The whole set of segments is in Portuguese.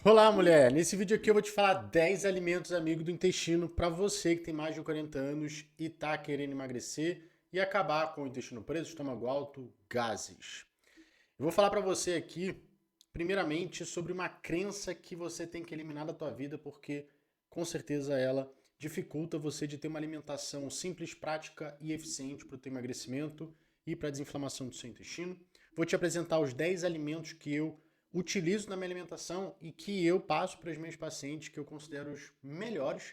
Olá, mulher! Nesse vídeo aqui eu vou te falar 10 alimentos amigos do intestino para você que tem mais de 40 anos e tá querendo emagrecer e acabar com o intestino preso, estômago alto, gases. Eu vou falar para você aqui, primeiramente, sobre uma crença que você tem que eliminar da tua vida porque com certeza ela dificulta você de ter uma alimentação simples, prática e eficiente para o teu emagrecimento e para a desinflamação do seu intestino. Vou te apresentar os 10 alimentos que eu utilizo na minha alimentação e que eu passo para os meus pacientes que eu considero os melhores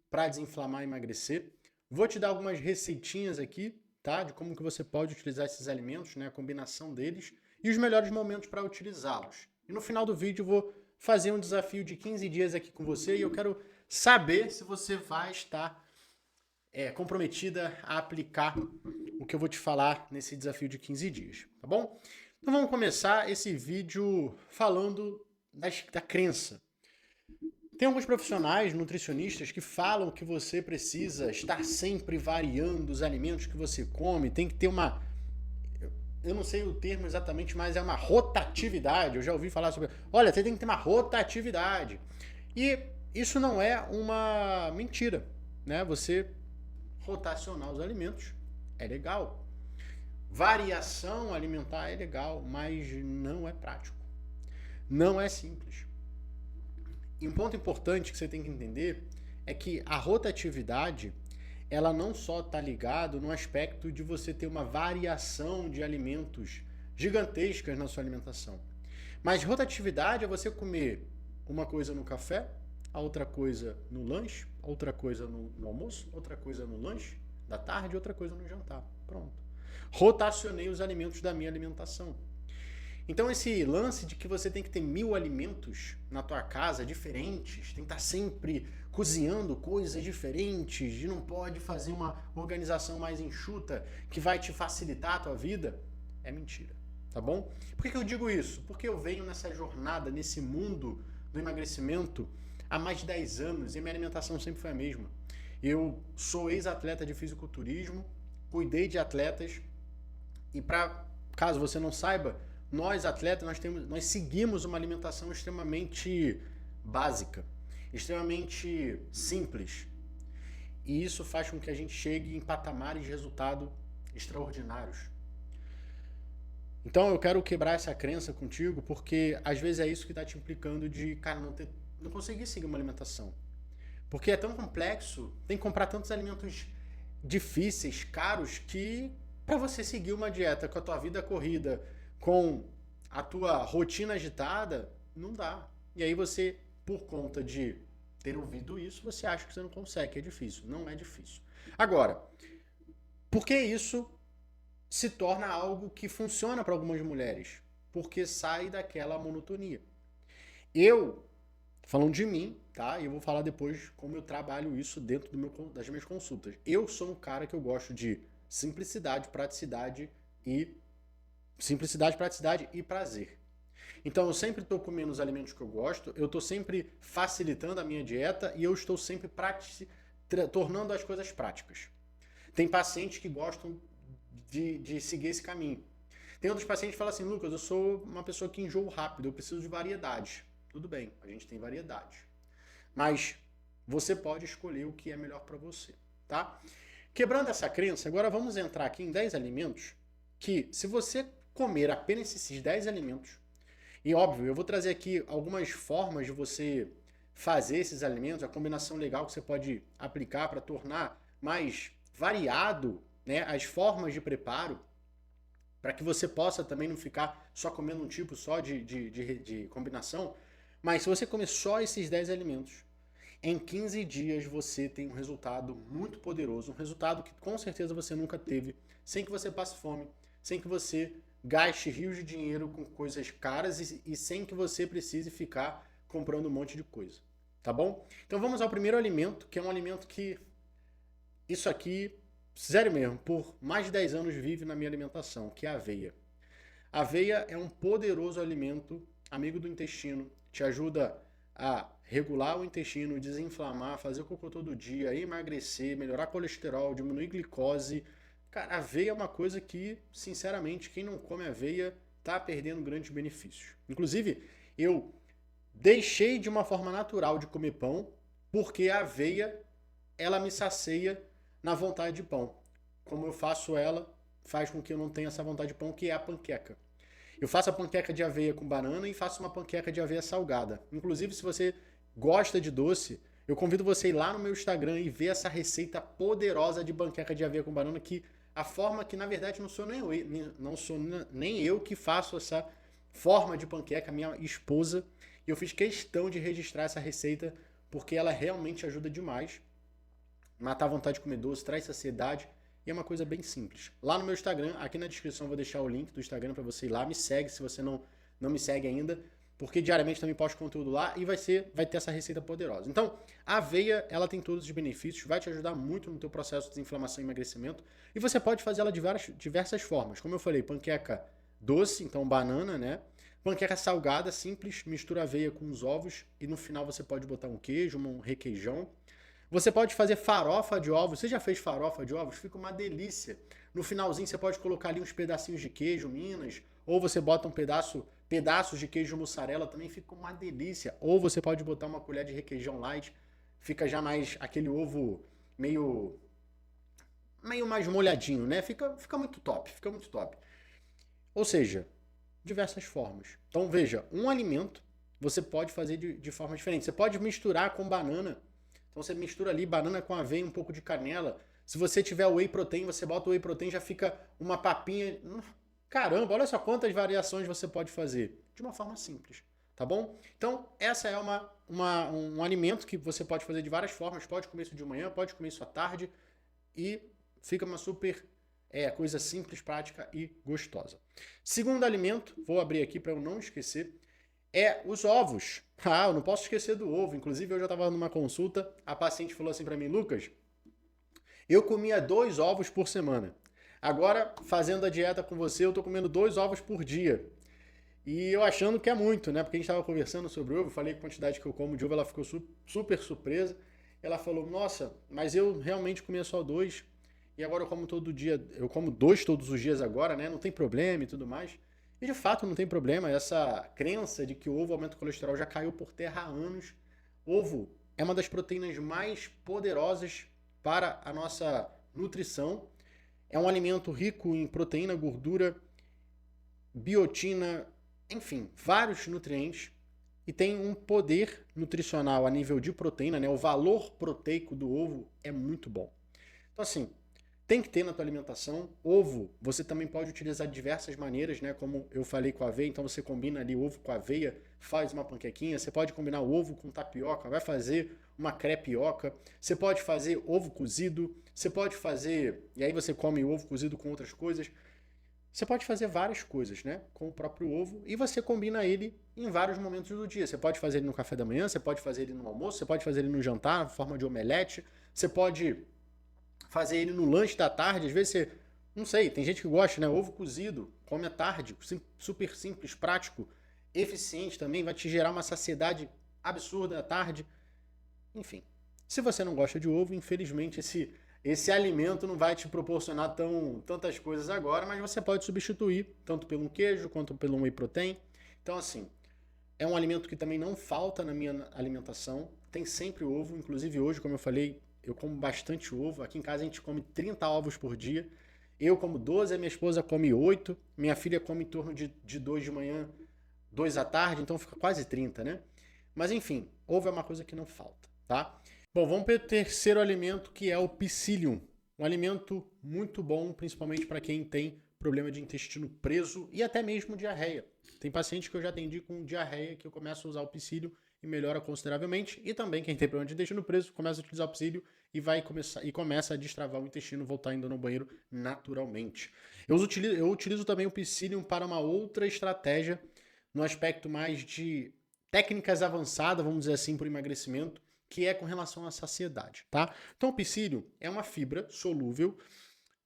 para desinflamar e emagrecer. Vou te dar algumas receitinhas aqui, tá? De como que você pode utilizar esses alimentos, né? A combinação deles e os melhores momentos para utilizá-los. E no final do vídeo eu vou fazer um desafio de 15 dias aqui com você e eu quero saber se você vai estar comprometida a aplicar o que eu vou te falar nesse desafio de 15 dias, tá bom? Então vamos começar esse vídeo falando da crença. Tem alguns profissionais nutricionistas que falam que você precisa estar sempre variando os alimentos que você come, tem que ter uma, eu não sei o termo exatamente, mas é uma rotatividade. Eu já ouvi falar sobre, olha, você tem que ter uma rotatividade. E isso não é uma mentira, né? Você rotacionar os alimentos é legal. Variação alimentar é legal, mas não é prático. Não é simples. E um ponto importante que você tem que entender é que a rotatividade, ela não só está ligada no aspecto de você ter uma variação de alimentos gigantescas na sua alimentação. Mas rotatividade é você comer uma coisa no café, a outra coisa no lanche, outra coisa no almoço, outra coisa no lanche da tarde, outra coisa no jantar. Pronto. Rotacionei os alimentos da minha alimentação. Então esse lance de que você tem que ter 1000 alimentos na tua casa diferentes, tem que estar sempre cozinhando coisas diferentes, e não pode fazer uma organização mais enxuta que vai te facilitar a tua vida, é mentira, tá bom? Por que eu digo isso? Porque eu venho nessa jornada, nesse mundo do emagrecimento há mais de 10 anos e a minha alimentação sempre foi a mesma. Eu sou ex-atleta de fisiculturismo, cuidei de atletas e caso você não saiba, nós atletas, nós seguimos uma alimentação extremamente básica, extremamente simples. E isso faz com que a gente chegue em patamares de resultado extraordinários. Então eu quero quebrar essa crença contigo, porque às vezes é isso que está te implicando de, cara, não conseguir seguir uma alimentação. Porque é tão complexo, tem que comprar tantos alimentos difíceis, caros, que para você seguir uma dieta com a tua vida corrida, com a tua rotina agitada, não dá. E aí você, por conta de ter ouvido isso, você acha que você não consegue, que é difícil. Não é difícil. Agora, por que isso se torna algo que funciona para algumas mulheres? Porque sai daquela monotonia. Eu, falando de mim, tá? E eu vou falar depois como eu trabalho isso dentro das minhas consultas. Eu sou um cara que eu gosto de simplicidade, praticidade e prazer. Então eu sempre estou comendo os alimentos que eu gosto, eu estou sempre facilitando a minha dieta e eu estou sempre tornando as coisas práticas. Tem pacientes que gostam de seguir esse caminho. Tem outros pacientes que falam assim, Lucas, eu sou uma pessoa que enjoo rápido, eu preciso de variedade. Tudo bem, a gente tem variedade. Mas você pode escolher o que é melhor para você, tá? Quebrando essa crença, agora vamos entrar aqui em 10 alimentos que, se você comer apenas esses 10 alimentos, e óbvio, eu vou trazer aqui algumas formas de você fazer esses alimentos, a combinação legal que você pode aplicar para tornar mais variado, né, as formas de preparo, para que você possa também não ficar só comendo um tipo só de combinação. Mas se você comer só esses 10 alimentos, em 15 dias você tem um resultado muito poderoso, um resultado que com certeza você nunca teve, sem que você passe fome, sem que você gaste rios de dinheiro com coisas caras e sem que você precise ficar comprando um monte de coisa, tá bom? Então vamos ao primeiro alimento, que é um alimento que, isso aqui, sério mesmo, por mais de 10 anos vive na minha alimentação, que é a aveia. A aveia é um poderoso alimento, amigo do intestino, te ajuda a regular o intestino, desinflamar, fazer cocô todo dia, emagrecer, melhorar colesterol, diminuir glicose. Cara, aveia é uma coisa que, sinceramente, quem não come aveia tá perdendo grandes benefícios. Inclusive, eu Deixei de uma forma natural de comer pão, porque a aveia, ela me sacia na vontade de pão. Como eu faço ela, faz com que eu não tenha essa vontade de pão, que é a panqueca. Eu faço a panqueca de aveia com banana e faço uma panqueca de aveia salgada. Inclusive, se você gosta de doce, eu convido você a ir lá no meu Instagram e ver essa receita poderosa de panqueca de aveia com banana, que a forma que, na verdade, não sou nem eu que faço essa forma de panqueca, minha esposa. E eu fiz questão de registrar essa receita, porque ela realmente ajuda demais. Matar a vontade de comer doce, traz saciedade. E é uma coisa bem simples. Lá no meu Instagram, aqui na descrição eu vou deixar o link do Instagram para você ir lá. Me segue se você não me segue ainda, porque diariamente também posto conteúdo lá e vai ter essa receita poderosa. Então, a aveia, ela tem todos os benefícios, vai te ajudar muito no teu processo de desinflamação e emagrecimento. E você pode fazer ela de diversas formas. Como eu falei, panqueca doce, então banana, né? Panqueca salgada, simples, mistura aveia com os ovos e no final você pode botar um queijo, um requeijão. Você pode fazer farofa de ovos. Você já fez farofa de ovos? Fica uma delícia. No finalzinho você pode colocar ali uns pedacinhos de queijo Minas, ou você bota pedaços de queijo mussarela, também fica uma delícia. Ou você pode botar uma colher de requeijão light, fica já mais aquele ovo meio mais molhadinho, né? Fica muito top, fica muito top. Ou seja, diversas formas. Então veja, um alimento você pode fazer de forma diferente. Você pode misturar com banana. Então você mistura ali banana com aveia, um pouco de canela. Se você tiver whey protein, você bota o whey protein, já fica uma papinha. Caramba, olha só quantas variações você pode fazer. De uma forma simples, tá bom? Então, essa é um alimento que você pode fazer de várias formas. Pode comer isso de manhã, pode comer isso à tarde. E fica uma super coisa simples, prática e gostosa. Segundo alimento, vou abrir aqui para eu não esquecer, os ovos. Ah, eu não posso esquecer do ovo. Inclusive, hoje eu estava numa consulta, a paciente falou assim para mim, Lucas, eu comia 2 ovos por semana. Agora, fazendo a dieta com você, eu tô comendo 2 ovos por dia. E eu achando que é muito, né? Porque a gente estava conversando sobre o ovo, eu falei a quantidade que eu como de ovo, ela ficou super surpresa. Ela falou, nossa, mas eu realmente comia só 2, e agora eu como todo dia, eu como 2 todos os dias agora, né? Não tem problema e tudo mais. E de fato não tem problema, essa crença de que o ovo aumenta o colesterol já caiu por terra há anos. Ovo é uma das proteínas mais poderosas para a nossa nutrição. É um alimento rico em proteína, gordura, biotina, enfim, vários nutrientes. E tem um poder nutricional a nível de proteína, né? O valor proteico do ovo é muito bom. Então assim, tem que ter na tua alimentação. Ovo, você também pode utilizar de diversas maneiras, né? Como eu falei com a aveia, então você combina ali ovo com aveia, faz uma panquequinha. Você pode combinar o ovo com tapioca, vai fazer uma crepioca. Você pode fazer ovo cozido, você pode fazer, e aí você come o ovo cozido com outras coisas. Você pode fazer várias coisas, né? Com o próprio ovo e você combina ele em vários momentos do dia. Você pode fazer ele no café da manhã, você pode fazer ele no almoço, você pode fazer ele no jantar, na forma de omelete. Você pode fazer ele no lanche da tarde. Às vezes você, não sei, tem gente que gosta, né? Ovo cozido, come à tarde, super simples, prático, eficiente também, vai te gerar uma saciedade absurda à tarde. Enfim, se você não gosta de ovo, infelizmente esse alimento não vai te proporcionar tantas coisas agora, mas você pode substituir tanto pelo queijo quanto pelo whey protein. Então, assim, é um alimento que também não falta na minha alimentação. Tem sempre ovo, inclusive hoje, como eu falei, eu como bastante ovo. Aqui em casa a gente come 30 ovos por dia. Eu como 12, a minha esposa come 8, minha filha come em torno de 2 de manhã, 2 à tarde, então fica quase 30, né? Mas enfim, ovo é uma coisa que não falta, tá? Bom, vamos para o terceiro alimento, que é o psyllium. Um alimento muito bom, principalmente para quem tem problema de intestino preso e até mesmo diarreia. Tem pacientes que eu já atendi com diarreia que eu começo a usar o psyllium e melhora consideravelmente. E também quem tem problema de intestino preso começa a utilizar o psyllium e começa a destravar o intestino, voltar indo no banheiro naturalmente. Eu utilizo também o psyllium para uma outra estratégia no aspecto mais de técnicas avançadas, vamos dizer assim, para o emagrecimento, que é com relação à saciedade, tá? Então o psyllium é uma fibra solúvel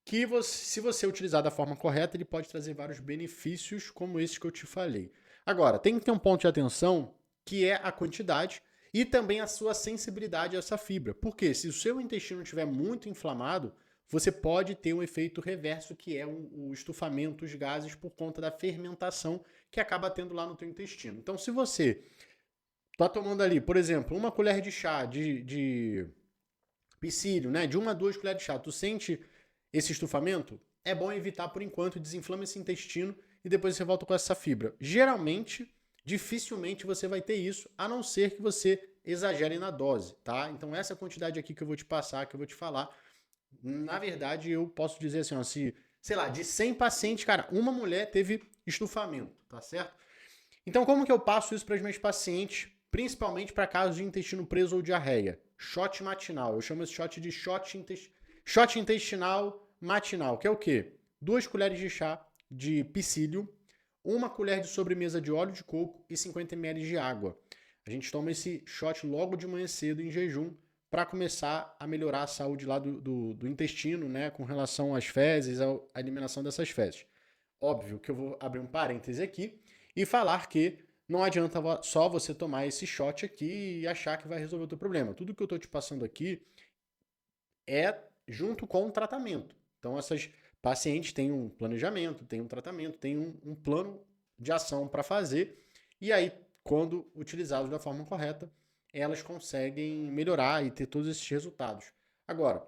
que se você utilizar da forma correta, ele pode trazer vários benefícios como esses que eu te falei. Agora, tem que ter um ponto de atenção que é a quantidade e também a sua sensibilidade a essa fibra. Porque se o seu intestino estiver muito inflamado, você pode ter um efeito reverso, que é o estufamento, os gases, por conta da fermentação que acaba tendo lá no teu intestino. Então, se você tá tomando ali, por exemplo, uma colher de chá de psyllium, né? De 1 a 2 colheres de chá. Tu sente esse estufamento? É bom evitar por enquanto, desinflama esse intestino e depois você volta com essa fibra. Geralmente, dificilmente você vai ter isso, a não ser que você exagere na dose, tá? Então essa quantidade aqui que eu vou te passar, que eu vou te falar, na verdade eu posso dizer assim, ó, se, sei lá, de 100 pacientes, cara, uma mulher teve estufamento, tá certo? Então como que eu passo isso para os meus pacientes, principalmente para casos de intestino preso ou diarreia? Shot matinal, eu chamo esse shot de shot intestinal matinal, que é o quê? 2 colheres de chá de psyllium, 1 colher de sobremesa de óleo de coco e 50 ml de água. A gente toma esse shot logo de manhã cedo em jejum para começar a melhorar a saúde lá do intestino, né, com relação às fezes, à eliminação dessas fezes. Óbvio que eu vou abrir um parêntese aqui e falar que não adianta só você tomar esse shot aqui e achar que vai resolver o teu problema. Tudo que eu estou te passando aqui é junto com o tratamento. Então, essas pacientes têm um planejamento, têm um tratamento, têm um plano de ação para fazer. E aí, quando utilizados da forma correta, elas conseguem melhorar e ter todos esses resultados. Agora,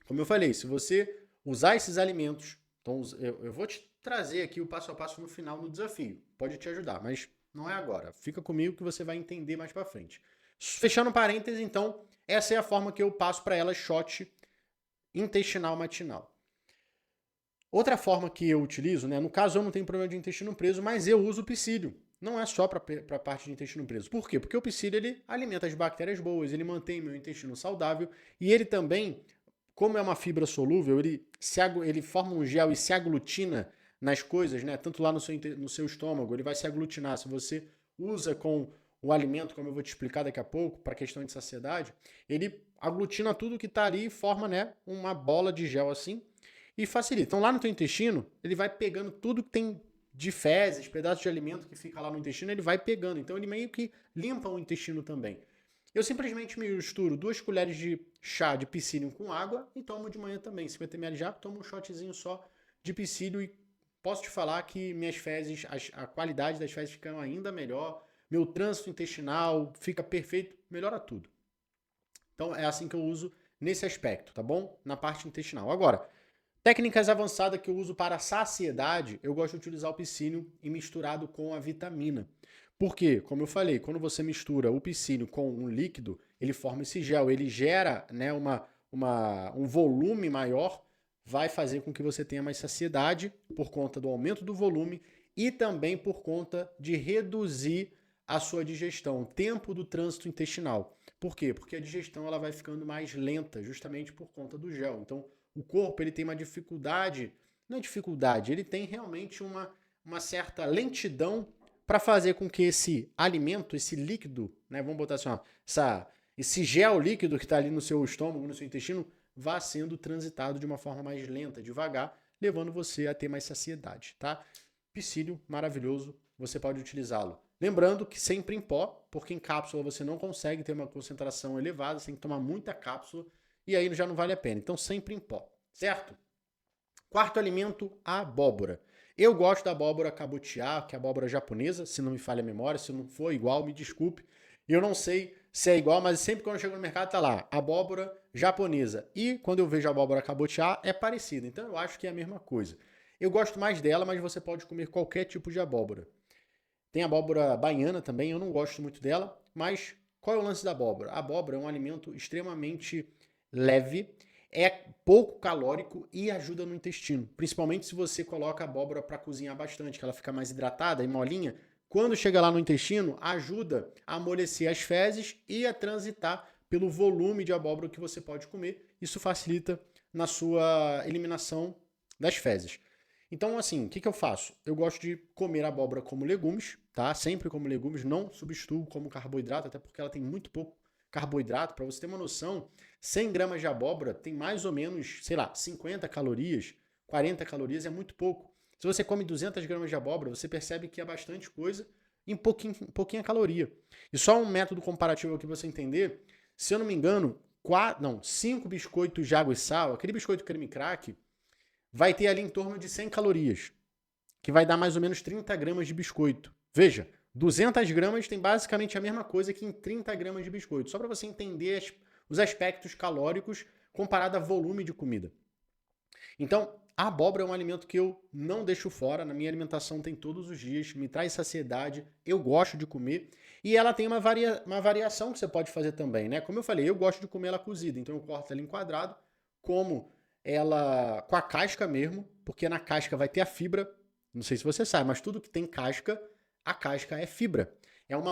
como eu falei, se você usar esses alimentos, então eu vou te trazer aqui o passo a passo no final do desafio. Pode te ajudar, mas não é agora. Fica comigo que você vai entender mais para frente. Fechando parênteses, então, essa é a forma que eu passo para elas shot intestinal matinal. Outra forma que eu utilizo, né? No caso eu não tenho problema de intestino preso, mas eu uso o psyllium. Não é só para a parte de intestino preso. Por quê? Porque o psyllium ele alimenta as bactérias boas, ele mantém meu intestino saudável e ele também, como é uma fibra solúvel, ele forma um gel e se aglutina nas coisas, né? Tanto lá no seu estômago, ele vai se aglutinar. Se você usa com o alimento, como eu vou te explicar daqui a pouco, para questão de saciedade, ele aglutina tudo que está ali e forma, né, uma bola de gel assim e facilita. Então lá no teu intestino, ele vai pegando tudo que tem de fezes, pedaços de alimento que fica lá no intestino, ele vai pegando. Então ele meio que limpa o intestino também. Eu simplesmente misturo 2 colheres de chá de psyllium com água e tomo de manhã também. 50 ml de água, tomo um shotzinho só de psyllium e posso te falar que minhas fezes, a qualidade das fezes fica ainda melhor, meu trânsito intestinal fica perfeito, melhora tudo. Então é assim que eu uso nesse aspecto, tá bom? Na parte intestinal. Agora, técnicas avançadas que eu uso para saciedade, eu gosto de utilizar o psyllium e misturado com a vitamina. Por quê? Como eu falei, quando você mistura o psyllium com um líquido, ele forma esse gel, ele gera, né, um volume maior, vai fazer com que você tenha mais saciedade por conta do aumento do volume e também por conta de reduzir a sua digestão, o tempo do trânsito intestinal. Por quê? Porque a digestão ela vai ficando mais lenta, justamente por conta do gel. Então, o corpo ele tem uma dificuldade, não é dificuldade, ele tem realmente uma certa lentidão para fazer com que esse alimento, esse líquido, né, vamos botar assim, ó, esse gel líquido que está ali no seu estômago, no seu intestino, vá sendo transitado de uma forma mais lenta, devagar, levando você a ter mais saciedade, tá? Psyllium, maravilhoso, você pode utilizá-lo. Lembrando que sempre em pó, porque em cápsula você não consegue ter uma concentração elevada, você tem que tomar muita cápsula e aí já não vale a pena. Então sempre em pó, certo? Quarto alimento, a abóbora. Eu gosto da abóbora cabotiá, que é a abóbora japonesa, se não me falha a memória, se não for igual, me desculpe. Eu não sei se é igual, mas sempre quando eu chego no mercado tá lá, abóbora japonesa. E quando eu vejo a abóbora cabotiá, é parecida. Então eu acho que é a mesma coisa. Eu gosto mais dela, mas você pode comer qualquer tipo de abóbora. Tem a abóbora baiana também, eu não gosto muito dela, mas qual é o lance da abóbora? A abóbora é um alimento extremamente leve, é pouco calórico e ajuda no intestino. Principalmente se você coloca a abóbora para cozinhar bastante, que ela fica mais hidratada e molinha. Quando chega lá no intestino, ajuda a amolecer as fezes e a transitar pelo volume de abóbora que você pode comer. Isso facilita na sua eliminação das fezes. Então, assim, o que eu faço? Eu gosto de comer abóbora como legumes, tá? Sempre como legumes, não substituo como carboidrato, até porque ela tem muito pouco carboidrato. Para você ter uma noção, 100 gramas de abóbora tem mais ou menos, sei lá, 50 calorias, 40 calorias é muito pouco. Se você come 200 gramas de abóbora, você percebe que é bastante coisa em pouquinha caloria. E só um método comparativo aqui para você entender, se eu não me engano, 5 biscoitos de água e sal, aquele biscoito creme crack, vai ter ali em torno de 100 calorias, que vai dar mais ou menos 30 gramas de biscoito. Veja, 200 gramas tem basicamente a mesma coisa que em 30 gramas de biscoito, só para você entender os aspectos calóricos comparado a volume de comida. Então, a abóbora é um alimento que eu não deixo fora, na minha alimentação tem todos os dias, me traz saciedade, eu gosto de comer, e ela tem uma variação que você pode fazer também, né? Como eu falei, eu gosto de comer ela cozida, então eu corto ela em quadrado, como ela com a casca mesmo, porque na casca vai ter a fibra, não sei se você sabe, mas tudo que tem casca, a casca é fibra. É um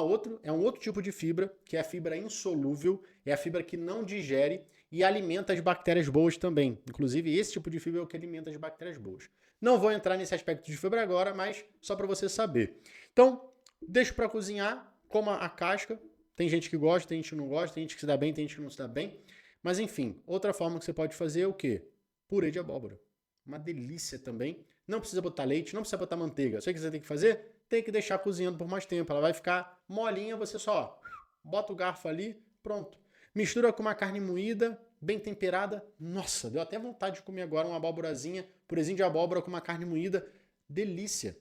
outro tipo de fibra, que é a fibra insolúvel, é a fibra que não digere e alimenta as bactérias boas também. Inclusive, esse tipo de fibra é o que alimenta as bactérias boas. Não vou entrar nesse aspecto de fibra agora, mas só para você saber. Então, deixo para cozinhar, coma a casca. Tem gente que gosta, tem gente que não gosta, tem gente que se dá bem, tem gente que não se dá bem. Mas enfim, outra forma que você pode fazer é o quê? Purê de abóbora. Uma delícia também. Não precisa botar leite, não precisa botar manteiga. Só que você tem que fazer? Tem que deixar cozinhando por mais tempo. Ela vai ficar molinha, você só bota o garfo ali, pronto. Mistura com uma carne moída, bem temperada. Nossa, deu até vontade de comer agora uma abóborazinha, purezinho de abóbora com uma carne moída. Delícia.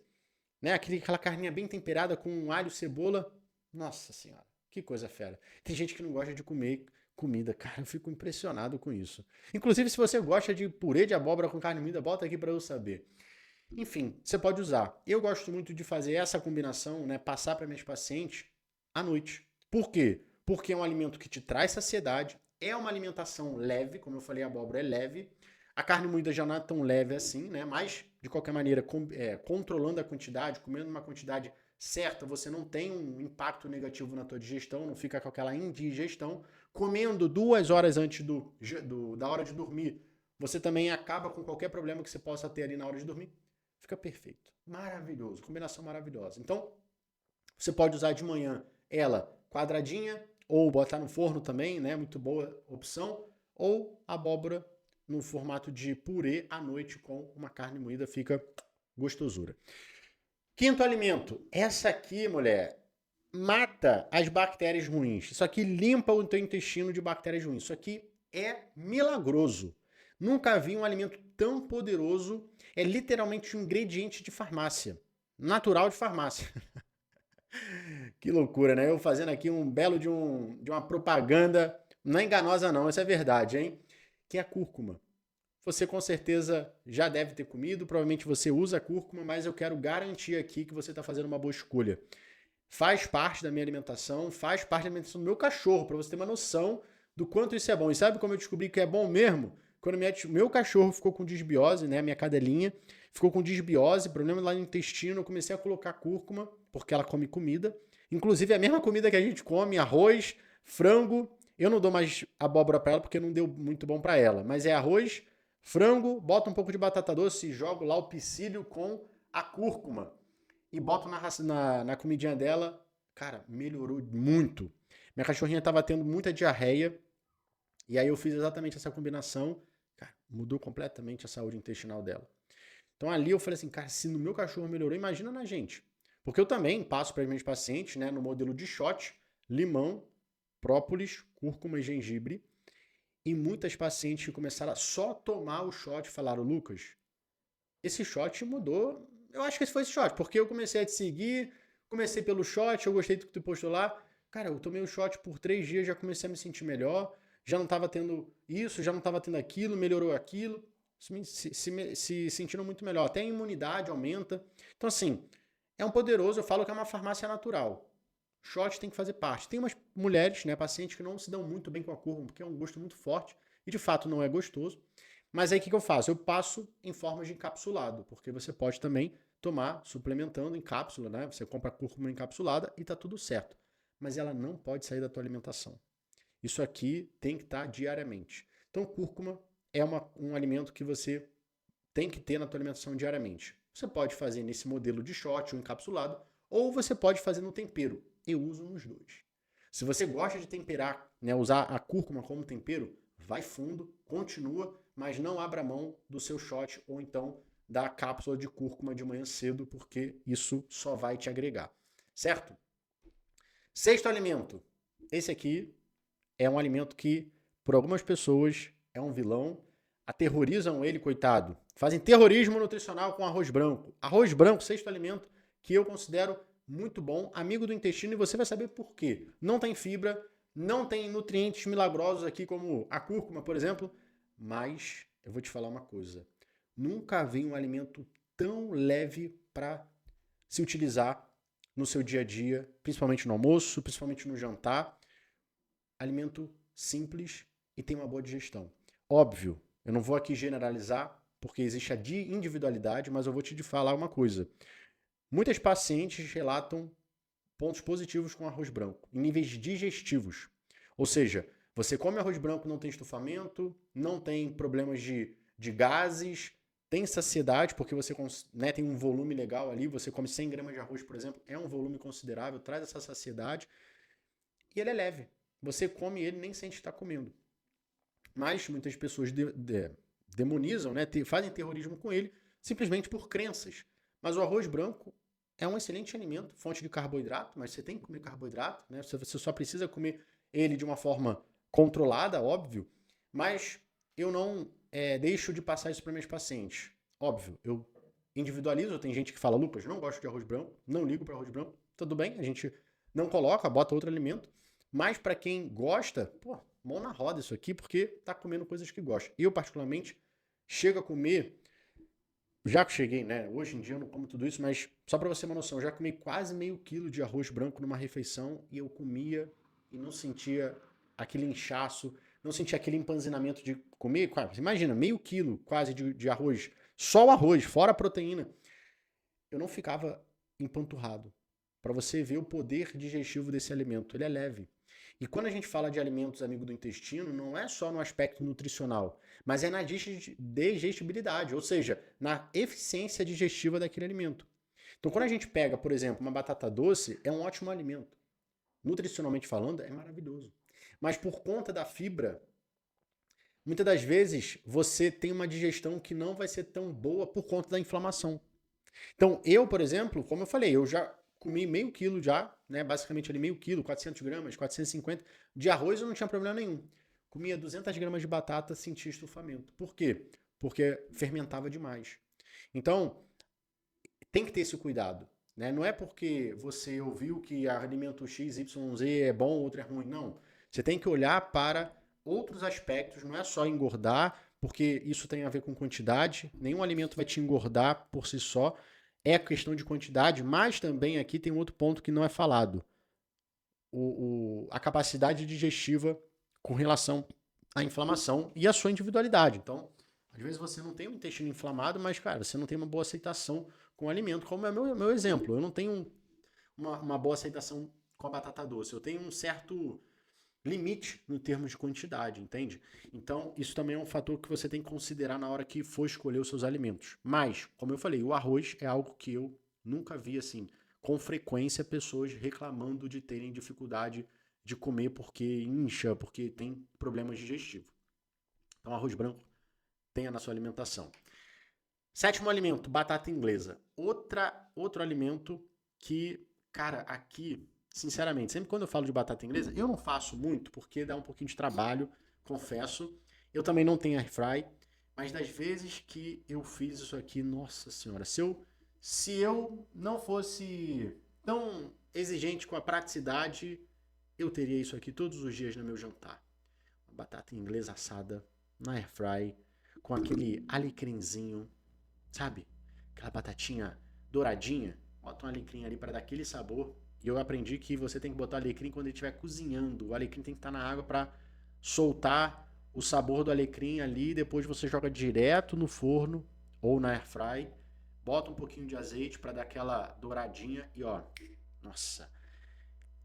Né? Aquela carninha bem temperada com alho, cebola. Nossa senhora, que coisa fera. Tem gente que não gosta de comer comida, cara, eu fico impressionado com isso. Inclusive, se você gosta de purê de abóbora com carne moída, bota aqui para eu saber. Enfim, você pode usar. Eu gosto muito de fazer essa combinação, né, passar para minhas pacientes à noite. Por quê? Porque é um alimento que te traz saciedade, é uma alimentação leve, como eu falei, a abóbora é leve. A carne moída já não é tão leve assim, né? Mas, de qualquer maneira, controlando a quantidade, comendo uma quantidade certa, você não tem um impacto negativo na tua digestão, não fica com aquela indigestão. Comendo 2 horas antes da hora de dormir, você também acaba com qualquer problema que você possa ter ali na hora de dormir. Fica perfeito. Maravilhoso. Combinação maravilhosa. Então, você pode usar de manhã ela quadradinha, ou botar no forno também, né? Muito boa opção. Ou abóbora no formato de purê à noite com uma carne moída, fica gostosura. Quinto alimento. Essa aqui, mulher, mata as bactérias ruins. Isso aqui limpa o teu intestino de bactérias ruins. Isso aqui é milagroso. Nunca vi um alimento tão poderoso. É literalmente um ingrediente de farmácia. Natural de farmácia. Que loucura, né? Eu fazendo aqui um belo de uma propaganda. Não é enganosa não, isso é verdade, hein? Que é a cúrcuma. Você com certeza já deve ter comido, provavelmente você usa a cúrcuma, mas eu quero garantir aqui que você está fazendo uma boa escolha. Faz parte da minha alimentação, faz parte da alimentação do meu cachorro, para você ter uma noção do quanto isso é bom. E sabe como eu descobri que é bom mesmo? Quando meu cachorro ficou com disbiose, né, minha cadelinha, ficou com disbiose, problema lá no intestino, eu comecei a colocar cúrcuma, porque ela come comida. Inclusive, é a mesma comida que a gente come, arroz, frango. Eu não dou mais abóbora para ela, porque não deu muito bom para ela. Mas é arroz, frango, boto um pouco de batata doce e jogo lá o psyllium com a cúrcuma. E boto na comidinha dela. Cara, melhorou muito. Minha cachorrinha estava tendo muita diarreia. E aí eu fiz exatamente essa combinação. Cara, mudou completamente a saúde intestinal dela. Então ali eu falei assim, cara, se no meu cachorro melhorou, imagina na gente. Porque eu também passo para os meus pacientes, né, no modelo de shot, limão, própolis, cúrcuma e gengibre. E muitas pacientes que começaram a só tomar o shot falaram, Lucas, esse shot mudou. Eu acho que esse foi esse shot, porque eu comecei a te seguir, comecei pelo shot, eu gostei do que tu postou lá. Cara, eu tomei o shot por 3 dias, já comecei a me sentir melhor, já não estava tendo isso, já não estava tendo aquilo, melhorou aquilo. Se sentindo muito melhor. Até a imunidade aumenta. Então, assim, é um poderoso, eu falo que é uma farmácia natural. Shot tem que fazer parte. Tem umas mulheres, né, pacientes que não se dão muito bem com a cúrcuma, porque é um gosto muito forte e de fato não é gostoso. Mas aí o que eu faço? Eu passo em forma de encapsulado, porque você pode também tomar suplementando em cápsula, né? Você compra a cúrcuma encapsulada e tá tudo certo. Mas ela não pode sair da tua alimentação. Isso aqui tem que estar diariamente. Então, cúrcuma é um alimento que você tem que ter na tua alimentação diariamente. Você pode fazer nesse modelo de shot ou encapsulado, ou você pode fazer no tempero. Eu uso nos dois. Se você gosta de temperar, né, usar a cúrcuma como tempero, vai fundo, continua, mas não abra mão do seu shot ou então da cápsula de cúrcuma de manhã cedo, porque isso só vai te agregar. Certo? Sexto alimento. Esse aqui é um alimento que, por algumas pessoas, é um vilão. Aterrorizam ele, coitado. Fazem terrorismo nutricional com arroz branco. Arroz branco, sexto alimento, que eu considero muito bom, amigo do intestino, e você vai saber por quê. Não tem fibra, não tem nutrientes milagrosos aqui como a cúrcuma, por exemplo, mas eu vou te falar uma coisa. Nunca vi um alimento tão leve para se utilizar no seu dia a dia, principalmente no almoço, principalmente no jantar. Alimento simples e tem uma boa digestão. Óbvio, eu não vou aqui generalizar, porque existe a individualidade, mas eu vou te falar uma coisa. Muitas pacientes relatam pontos positivos com arroz branco, em níveis digestivos. Ou seja, você come arroz branco, não tem estufamento, não tem problemas de gases, tem saciedade, porque você tem um volume legal ali, você come 100 gramas de arroz, por exemplo, é um volume considerável, traz essa saciedade, e ele é leve. Você come ele nem sente estar comendo. Mas muitas pessoas demonizam, né, fazem terrorismo com ele, simplesmente por crenças. Mas o arroz branco é um excelente alimento, fonte de carboidrato, mas você tem que comer carboidrato, né? Você só precisa comer ele de uma forma controlada, óbvio, mas eu não deixo de passar isso para meus pacientes. Óbvio, eu individualizo, tem gente que fala, Lucas, não gosto de arroz branco, não ligo para arroz branco, tudo bem, a gente não coloca, bota outro alimento, mas para quem gosta, pô, mão na roda isso aqui, porque tá comendo coisas que gosta. Eu, particularmente, chego a comer, já que cheguei, né? Hoje em dia eu não como tudo isso, mas só para você ter uma noção, eu já comi quase meio quilo de arroz branco numa refeição e eu comia e não sentia aquele inchaço, não sentia aquele empanzinamento de comer. Imagina, meio quilo quase de arroz, só o arroz, fora a proteína. Eu não ficava empanturrado. Para você ver o poder digestivo desse alimento, ele é leve. E quando a gente fala de alimentos amigo do intestino, não é só no aspecto nutricional, mas é na digestibilidade, ou seja, na eficiência digestiva daquele alimento. Então, quando a gente pega, por exemplo, uma batata doce, é um ótimo alimento. Nutricionalmente falando, é maravilhoso. Mas por conta da fibra, muitas das vezes você tem uma digestão que não vai ser tão boa por conta da inflamação. Então, eu, por exemplo, como eu falei, eu já comi meio quilo já, né? Basicamente ali meio quilo, 400 gramas, 450 de arroz, eu não tinha problema nenhum. Comia 200 gramas de batata, sentia estufamento. Por quê? Porque fermentava demais. Então, tem que ter esse cuidado, né? Não é porque você ouviu que alimento X, Y, Z é bom, outro é ruim, não. Você tem que olhar para outros aspectos, não é só engordar, porque isso tem a ver com quantidade. Nenhum alimento vai te engordar por si só. É questão de quantidade, mas também aqui tem outro ponto que não é falado. A capacidade digestiva com relação à inflamação e a sua individualidade. Então, às vezes você não tem um intestino inflamado, mas, cara, você não tem uma boa aceitação com o alimento, como é o meu exemplo. Eu não tenho uma boa aceitação com a batata doce. Eu tenho um certo limite no termos de quantidade, entende? Então, isso também é um fator que você tem que considerar na hora que for escolher os seus alimentos. Mas, como eu falei, o arroz é algo que eu nunca vi, assim, com frequência, pessoas reclamando de terem dificuldade de comer porque incha, porque tem problemas digestivos. Então, arroz branco tenha na sua alimentação. Sétimo alimento, batata inglesa. Outro alimento que, cara, aqui, sinceramente, sempre quando eu falo de batata inglesa, eu não faço muito porque dá um pouquinho de trabalho, confesso. Eu também não tenho air fry, mas das vezes que eu fiz isso aqui, nossa senhora, se eu não fosse tão exigente com a praticidade, eu teria isso aqui todos os dias no meu jantar. Uma batata inglesa assada na air fry, com aquele alecrimzinho, sabe? Aquela batatinha douradinha. Bota um alecrim ali para dar aquele sabor. E eu aprendi que você tem que botar alecrim quando ele estiver cozinhando. O alecrim tem que estar na água para soltar o sabor do alecrim ali. Depois você joga direto no forno ou na air fry. Bota um pouquinho de azeite para dar aquela douradinha e ó, nossa.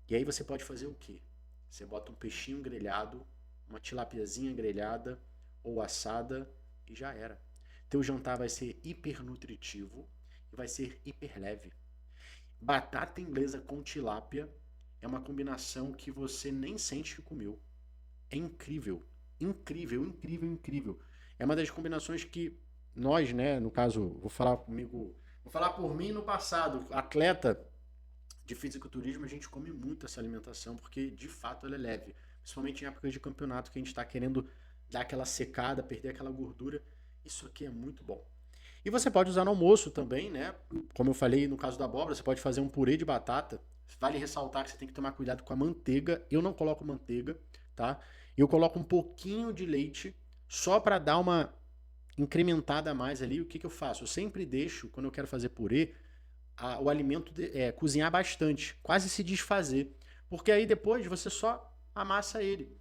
E aí você pode fazer o quê? Você bota um peixinho grelhado, uma tilapiazinha grelhada ou assada e já era. Teu jantar vai ser hiper nutritivo e vai ser hiper leve. Batata inglesa com tilápia é uma combinação que você nem sente que comeu. É incrível, incrível, incrível, incrível. É uma das combinações que nós, né, no caso, vou falar por mim no passado, atleta de fisiculturismo, a gente come muito essa alimentação porque de fato ela é leve, principalmente em épocas de campeonato que a gente está querendo dar aquela secada, perder aquela gordura. Isso aqui é muito bom. E você pode usar no almoço também, né? Como eu falei no caso da abóbora, você pode fazer um purê de batata. Vale ressaltar que você tem que tomar cuidado com a manteiga. Eu não coloco manteiga, tá? Eu coloco um pouquinho de leite só para dar uma incrementada a mais ali. O que eu faço? Eu sempre deixo, quando eu quero fazer purê, o alimento cozinhar bastante, quase se desfazer. Porque aí depois você só amassa ele.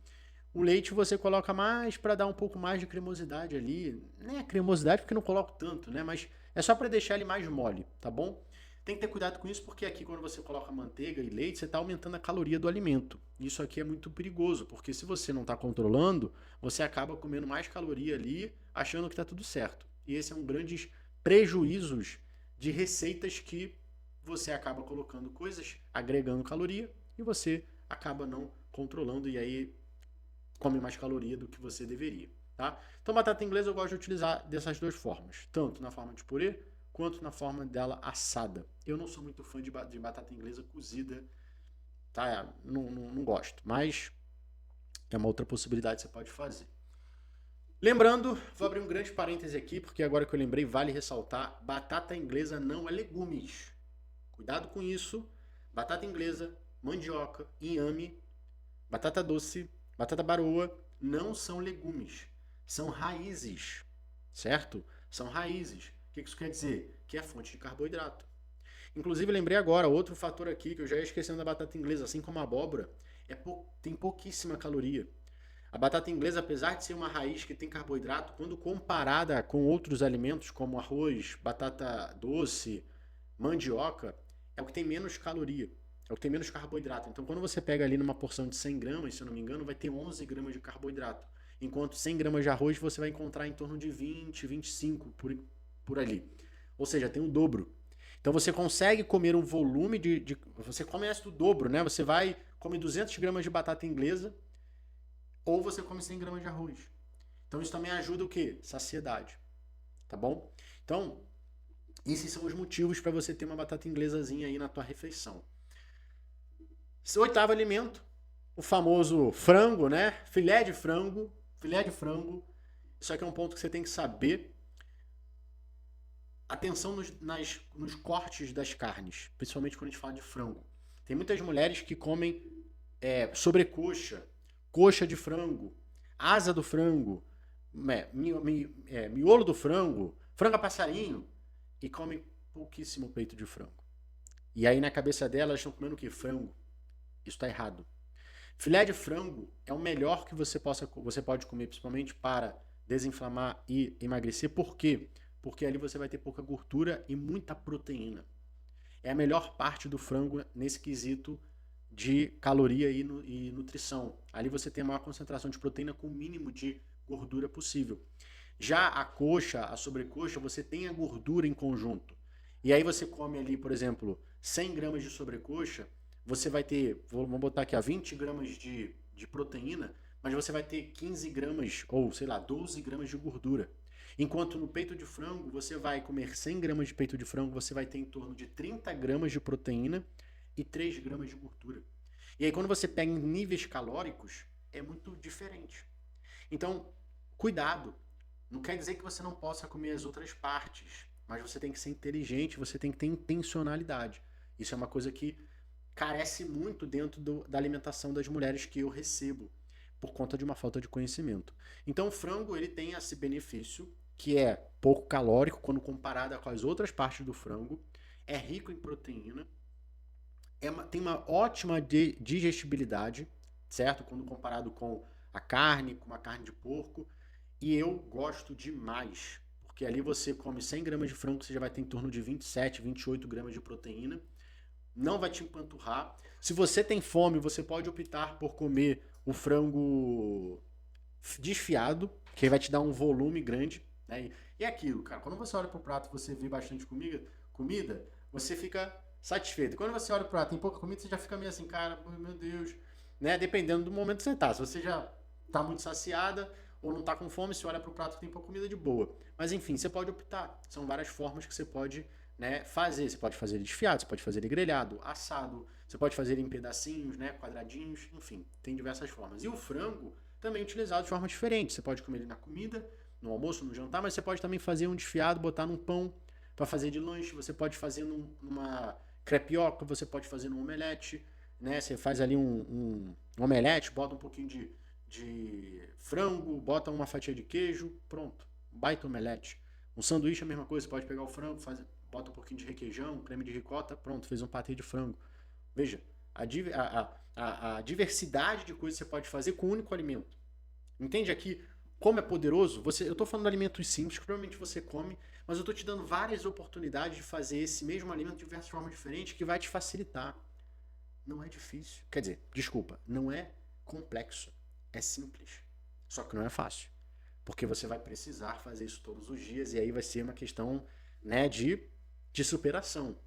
O leite você coloca mais para dar um pouco mais de cremosidade ali. Nem é cremosidade porque eu não coloco tanto, né? Mas é só para deixar ele mais mole, tá bom? Tem que ter cuidado com isso porque aqui quando você coloca manteiga e leite, você está aumentando a caloria do alimento. Isso aqui é muito perigoso, porque se você não está controlando, você acaba comendo mais caloria ali, achando que está tudo certo. E esse é um grandes prejuízos de receitas que você acaba colocando coisas, agregando caloria, e você acaba não controlando, e aí come mais caloria do que você deveria, tá? Então, batata inglesa eu gosto de utilizar dessas duas formas, tanto na forma de purê, quanto na forma dela assada. Eu não sou muito fã de batata inglesa cozida, tá? Não gosto, mas é uma outra possibilidade que você pode fazer. Lembrando, vou abrir um grande parêntese aqui, porque agora que eu lembrei, vale ressaltar, batata inglesa não é legumes. Cuidado com isso. Batata inglesa, mandioca, inhame, batata doce, batata baroa não são legumes, são raízes, certo? São raízes. O que isso quer dizer? Que é fonte de carboidrato. Inclusive, lembrei agora, outro fator aqui que eu já ia esquecendo da batata inglesa, assim como a abóbora, tem pouquíssima caloria. A batata inglesa, apesar de ser uma raiz que tem carboidrato, quando comparada com outros alimentos como arroz, batata doce, mandioca, é o que tem menos caloria. É o que tem menos carboidrato. Então, quando você pega ali numa porção de 100 gramas, se eu não me engano, vai ter 11 gramas de carboidrato. Enquanto 100 gramas de arroz você vai encontrar em torno de 20, 25 por ali. Ou seja, tem o dobro. Então, você consegue comer um volume você começa o dobro, né? Você vai comer 200 gramas de batata inglesa ou você come 100 gramas de arroz. Então, isso também ajuda o quê? Saciedade. Tá bom? Então, esses são os motivos para você ter uma batata inglesazinha aí na tua refeição. Oitavo alimento, o famoso frango, né? Filé de frango. Filé de frango. Isso aqui é um ponto que você tem que saber. Atenção nos cortes das carnes, principalmente quando a gente fala de frango. Tem muitas mulheres que comem sobrecoxa, coxa de frango, asa do frango, miolo do frango, frango a passarinho e comem pouquíssimo peito de frango. E aí na cabeça delas estão comendo o que? Frango. Isso está errado. Filé de frango é o melhor que você pode comer, principalmente para desinflamar e emagrecer. Por quê? Porque ali você vai ter pouca gordura e muita proteína. É a melhor parte do frango nesse quesito de caloria e nutrição. Ali você tem a maior concentração de proteína com o mínimo de gordura possível. Já a coxa, a sobrecoxa, você tem a gordura em conjunto. E aí você come ali, por exemplo, 100 gramas de sobrecoxa, você vai ter, vamos botar aqui, 20 gramas de proteína, mas você vai ter 15 gramas, ou sei lá, 12 gramas de gordura. Enquanto no peito de frango, você vai comer 100 gramas de peito de frango, você vai ter em torno de 30 gramas de proteína e 3 gramas de gordura. E aí quando você pega em níveis calóricos, é muito diferente. Então, cuidado. Não quer dizer que você não possa comer as outras partes, mas você tem que ser inteligente, você tem que ter intencionalidade. Isso é uma coisa que carece muito dentro da alimentação das mulheres que eu recebo, por conta de uma falta de conhecimento. Então o frango ele tem esse benefício, que é pouco calórico quando comparado com as outras partes do frango, é rico em proteína, tem uma ótima digestibilidade, certo? Quando comparado com a carne, com uma carne de porco, e eu gosto demais, porque ali você come 100 gramas de frango, você já vai ter em torno de 27, 28 gramas de proteína, não vai te empanturrar. Se você tem fome, você pode optar por comer o frango desfiado, que vai te dar um volume grande, né? E é aquilo, cara, quando você olha pro prato e você vê bastante comida, você fica satisfeito. Quando você olha pro prato e tem pouca comida, você já fica meio assim, cara, meu Deus, né? Dependendo do momento que você tá. Se você já tá muito saciada ou não tá com fome, você olha pro prato e tem pouca comida de boa. Mas enfim, você pode optar. São várias formas que você pode, né, fazer. Você pode fazer ele desfiado, você pode fazer ele grelhado, assado, você pode fazer ele em pedacinhos, né, quadradinhos, enfim, tem diversas formas. E o frango também é utilizado de forma diferente. Você pode comer ele na comida, no almoço, no jantar, mas você pode também fazer um desfiado, botar num pão para fazer de lanche, você pode fazer numa crepioca, você pode fazer num omelete, né? Você faz ali um omelete, bota um pouquinho de frango, bota uma fatia de queijo, pronto, baita omelete. Um sanduíche é a mesma coisa, você pode pegar o frango, bota um pouquinho de requeijão, creme de ricota, pronto, fez um patê de frango. Veja, a diversidade de coisas que você pode fazer com um único alimento. Entende aqui como é poderoso? Eu estou falando de alimentos simples, que provavelmente você come, mas eu estou te dando várias oportunidades de fazer esse mesmo alimento de diversas formas diferentes que vai te facilitar. Não é difícil. Quer dizer, desculpa, não é complexo. É simples. Só que não é fácil. Porque você vai precisar fazer isso todos os dias e aí vai ser uma questão, né, de superação.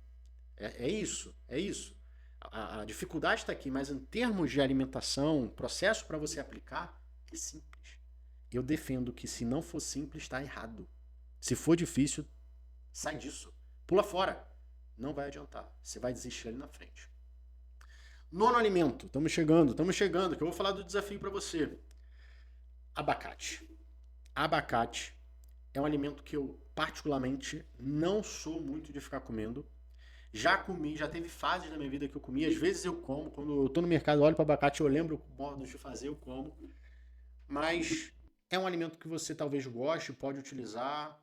É isso, é isso. A dificuldade está aqui, mas em termos de alimentação, processo para você aplicar, é simples. Eu defendo que se não for simples, está errado. Se for difícil, sai disso. Pula fora. Não vai adiantar. Você vai desistir ali na frente. Nono alimento. Estamos chegando, que eu vou falar do desafio para você. Abacate. Abacate é um alimento que eu particularmente não sou muito de ficar comendo. Já comi, já teve fases na minha vida que eu comi. Às vezes eu como, quando eu tô no mercado, olho para abacate, eu lembro o modo de fazer, eu como. Mas é um alimento que você talvez goste, pode utilizar,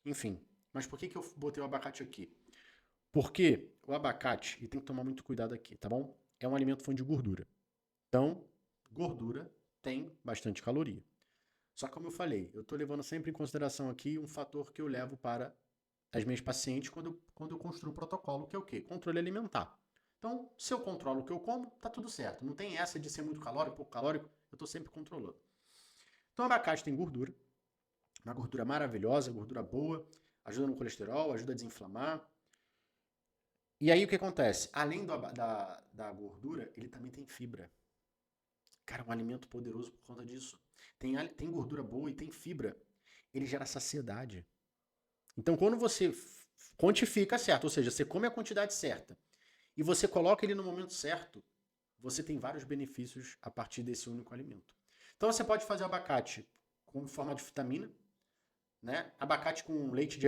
enfim. Mas por que eu botei o abacate aqui? Porque o abacate, e tem que tomar muito cuidado aqui, tá bom? É um alimento fonte de gordura. Então, gordura tem bastante caloria. Só que como eu falei, eu tô levando sempre em consideração aqui um fator que eu levo para as minhas pacientes quando eu construo o protocolo, que é o quê? Controle alimentar. Então, se eu controlo o que eu como, tá tudo certo. Não tem essa de ser muito calórico, pouco calórico, eu tô sempre controlando. Então, o abacate tem gordura, uma gordura maravilhosa, gordura boa, ajuda no colesterol, ajuda a desinflamar. E aí o que acontece? Além da gordura, ele também tem fibra. Cara, é um alimento poderoso por conta disso. Tem gordura boa e tem fibra. Ele gera saciedade. Então, quando você quantifica certo, ou seja, você come a quantidade certa e você coloca ele no momento certo, você tem vários benefícios a partir desse único alimento. Então, você pode fazer abacate com forma de vitamina, né? Abacate com leite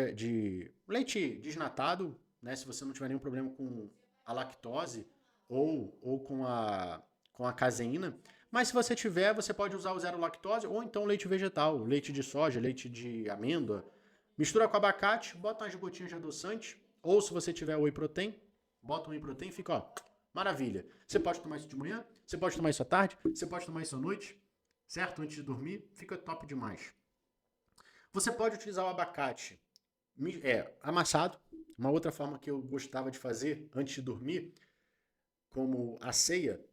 leite desnatado, né? Se você não tiver nenhum problema com a lactose ou com a caseína. Mas se você tiver, você pode usar o zero lactose ou então leite vegetal, leite de soja, leite de amêndoa. Mistura com abacate, bota umas gotinhas de adoçante, ou se você tiver whey protein, bota um whey protein e fica, ó, maravilha. Você pode tomar isso de manhã, você pode tomar isso à tarde, você pode tomar isso à noite, certo? Antes de dormir, fica top demais. Você pode utilizar o abacate amassado. Uma outra forma que eu gostava de fazer antes de dormir, como a ceia,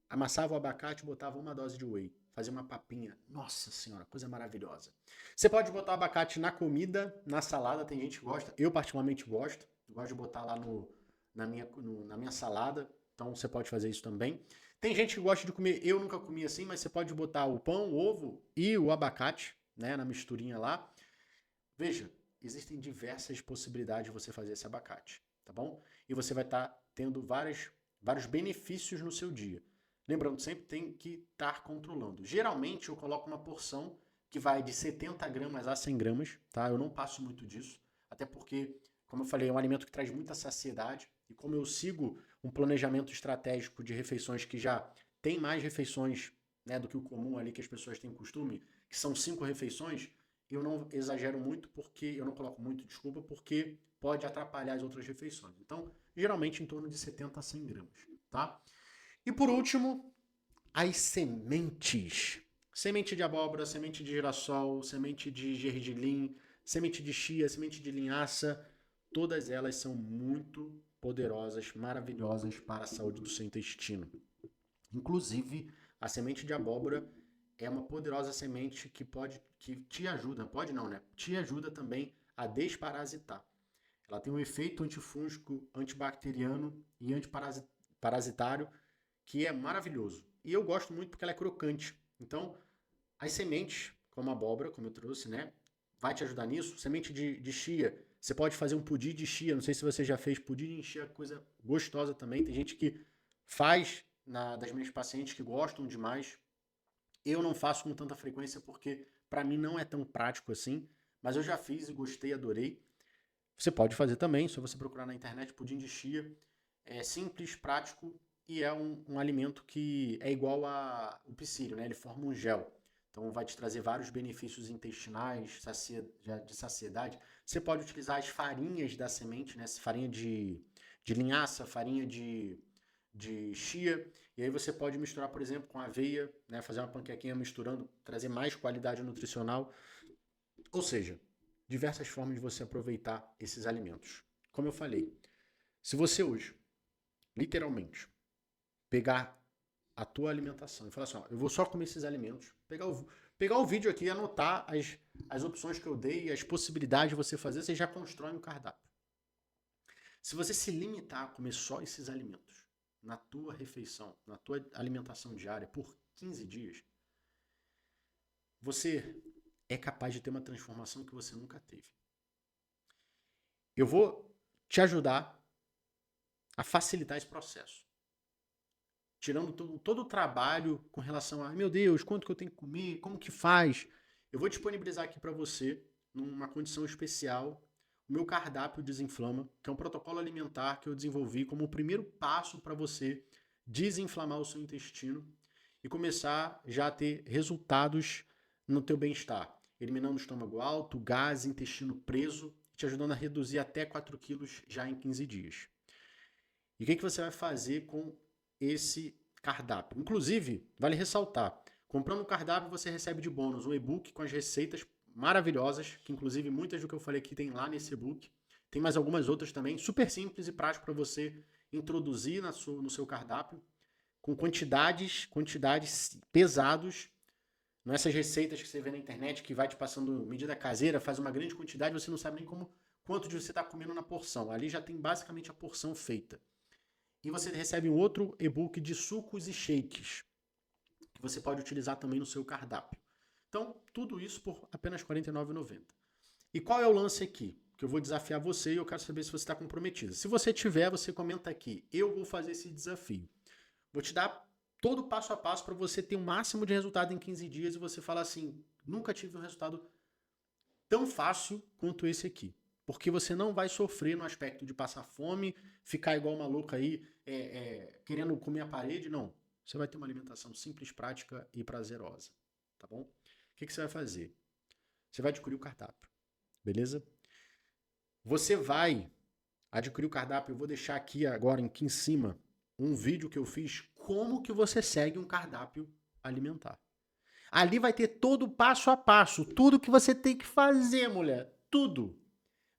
amassava o abacate e botava uma dose de whey. Fazia uma papinha. Nossa senhora, coisa maravilhosa. Você pode botar o abacate na comida, na salada, tem gente que gosta. Eu particularmente gosto. Eu gosto de botar lá na minha salada. Então você pode fazer isso também. Tem gente que gosta de comer, eu nunca comi assim, mas você pode botar o pão, o ovo e o abacate, né, na misturinha lá. Veja, existem diversas possibilidades de você fazer esse abacate, tá bom? E você vai estar tendo vários benefícios no seu dia. Lembrando, sempre tem que estar controlando. Geralmente eu coloco uma porção que vai de 70 gramas a 100 gramas, tá? Eu não passo muito disso, até porque, como eu falei, é um alimento que traz muita saciedade. E como eu sigo um planejamento estratégico de refeições que já tem mais refeições, né, do que o comum ali que as pessoas têm costume, que são 5 refeições, eu não exagero muito porque eu não coloco muito, desculpa, porque pode atrapalhar as outras refeições. Então, geralmente em torno de 70 a 100 gramas, tá? E por último, as sementes. Semente de abóbora, semente de girassol, semente de gergelim, semente de chia, semente de linhaça, todas elas são muito poderosas, maravilhosas para a saúde do seu intestino. Inclusive, a semente de abóbora é uma poderosa semente que te ajuda, pode não, né? Te ajuda também a desparasitar. Ela tem um efeito antifúngico, antibacteriano e antiparasitário que é maravilhoso. E eu gosto muito porque ela é crocante. Então, as sementes, como a abóbora, como eu trouxe, né? Vai te ajudar nisso. Semente de chia, você pode fazer um pudim de chia. Não sei se você já fez pudim de chia, coisa gostosa também. Tem gente que faz das minhas pacientes que gostam demais. Eu não faço com tanta frequência porque para mim não é tão prático assim, mas eu já fiz e gostei, adorei. Você pode fazer também, só você procurar na internet pudim de chia. É simples, prático e é um alimento que é igual ao psyllium, né? Ele forma um gel. Então vai te trazer vários benefícios intestinais, de saciedade. Você pode utilizar as farinhas da semente, né? Farinha de linhaça, farinha de chia. E aí você pode misturar, por exemplo, com aveia, né? Fazer uma panquequinha misturando, trazer mais qualidade nutricional. Ou seja, diversas formas de você aproveitar esses alimentos. Como eu falei, se você hoje, literalmente, pegar a tua alimentação e falar assim, ó, eu vou só comer esses alimentos, pegar o vídeo aqui e anotar as opções que eu dei e as possibilidades de você fazer, você já constrói um cardápio. Se você se limitar a comer só esses alimentos na tua refeição, na tua alimentação diária por 15 dias, você é capaz de ter uma transformação que você nunca teve. Eu vou te ajudar a facilitar esse processo. Tirando todo o trabalho com relação a, meu Deus, quanto que eu tenho que comer, como que faz? Eu vou disponibilizar aqui para você, numa condição especial, o meu cardápio Desinflama, que é um protocolo alimentar que eu desenvolvi como o primeiro passo para você desinflamar o seu intestino e começar já a ter resultados no teu bem-estar, eliminando o estômago alto, gás, intestino preso, te ajudando a reduzir até 4 quilos já em 15 dias. E o que você vai fazer com esse cardápio? Inclusive, vale ressaltar, comprando um cardápio você recebe de bônus um e-book com as receitas maravilhosas, que inclusive muitas do que eu falei aqui tem lá nesse e-book. Tem mais algumas outras também, super simples e prático para você introduzir no seu cardápio, com quantidades pesados. Não é essas receitas que você vê na internet que vai te passando medida caseira, faz uma grande quantidade, você não sabe nem quanto de você está comendo na porção. Ali já tem basicamente a porção feita. E você recebe um outro e-book de sucos e shakes, que você pode utilizar também no seu cardápio. Então, tudo isso por apenas R$ 49,90. E qual é o lance aqui? Que eu vou desafiar você e eu quero saber se você está comprometido. Se você tiver, você comenta aqui. Eu vou fazer esse desafio. Vou te dar todo o passo a passo para você ter o máximo de resultado em 15 dias e você falar assim, nunca tive um resultado tão fácil quanto esse aqui. Porque você não vai sofrer no aspecto de passar fome, ficar igual maluco aí, querendo comer a parede. Não. Você vai ter uma alimentação simples, prática e prazerosa. Tá bom? O que você vai fazer? Você vai adquirir o cardápio. Beleza? Você vai adquirir o cardápio. Eu vou deixar aqui agora, aqui em cima, um vídeo que eu fiz. Como que você segue um cardápio alimentar. Ali vai ter todo o passo a passo. Tudo que você tem que fazer, mulher. Tudo.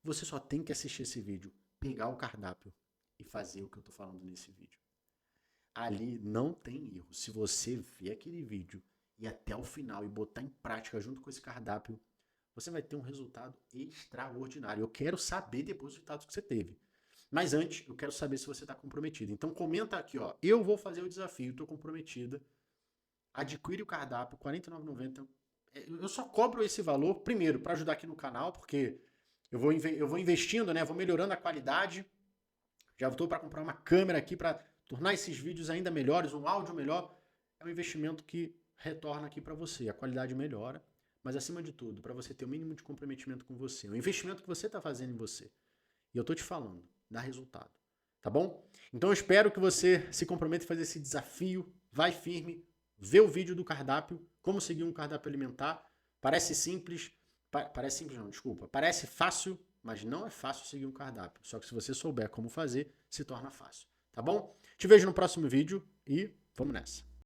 Você só tem que assistir esse vídeo, pegar o cardápio e fazer o que eu tô falando nesse vídeo. Ali não tem erro. Se você ver aquele vídeo e até o final e botar em prática junto com esse cardápio, você vai ter um resultado extraordinário. Eu quero saber depois os resultados que você teve. Mas antes, eu quero saber se você está comprometido. Então comenta aqui, ó. Eu vou fazer o desafio, estou comprometida. Adquire o cardápio, R$ 49,90. Eu só cobro esse valor, primeiro, para ajudar aqui no canal, porque eu vou investindo, né? Vou melhorando a qualidade. Já estou para comprar uma câmera aqui para tornar esses vídeos ainda melhores, um áudio melhor. É um investimento que retorna aqui para você. A qualidade melhora, mas acima de tudo, para você ter o mínimo de comprometimento com você. É um investimento que você está fazendo em você. E eu estou te falando, dá resultado. Tá bom? Então eu espero que você se comprometa a fazer esse desafio. Vai firme, vê o vídeo do cardápio, como seguir um cardápio alimentar. Parece simples. Parece simples não, desculpa. Parece fácil, mas não é fácil seguir um cardápio. Só que se você souber como fazer, se torna fácil. Tá bom? Te vejo no próximo vídeo e vamos nessa.